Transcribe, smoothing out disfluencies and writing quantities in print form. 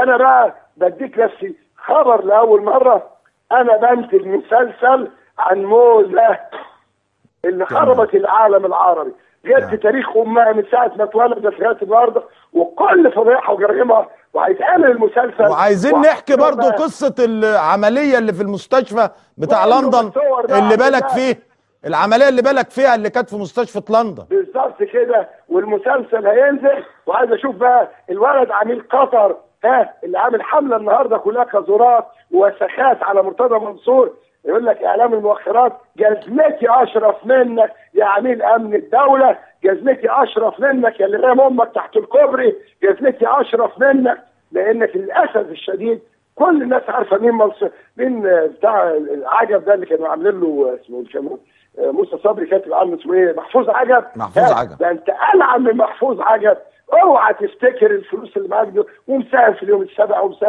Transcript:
انا بقى بديك نفسي خبر لاول مره، انا بنتج مسلسل عن موزه اللي خربت العالم العربي. جبت تاريخ امها من ساعه ما اتولدت لغايه النهارده وكل فضيحه وجريمه، وهيتعمل المسلسل. وعايزين نحكي برضو قصه العمليه اللي في المستشفى بتاع لندن اللي بالك فيه، العمليه اللي بالك فيها اللي كانت في مستشفى لندن بالظبط كده. والمسلسل هينزل، وعايز اشوف بقى الولد عميل قطر اللي عامل حمله النهارده كلها كزورات ووسخات على مرتضى منصور، يقول لك اعلام المؤخرات جزمتي اشرف منك يا عميل امن الدوله، جزمتي اشرف منك يا اللي رام امك تحت الكوبري، جزمتي اشرف منك. لانك للاسف الشديد كل الناس عارفه مين بتاع عجب ده اللي كانوا عاملين له اسمه موسى صبري كاتب عنه اسمه ايه؟ محفوظ عجب. محفوظ عجب ده انت العن من محفوظ عجب. اوعى تفتكر الفلوس اللي معاك دي ومساهم في اليوم السابع ومساهم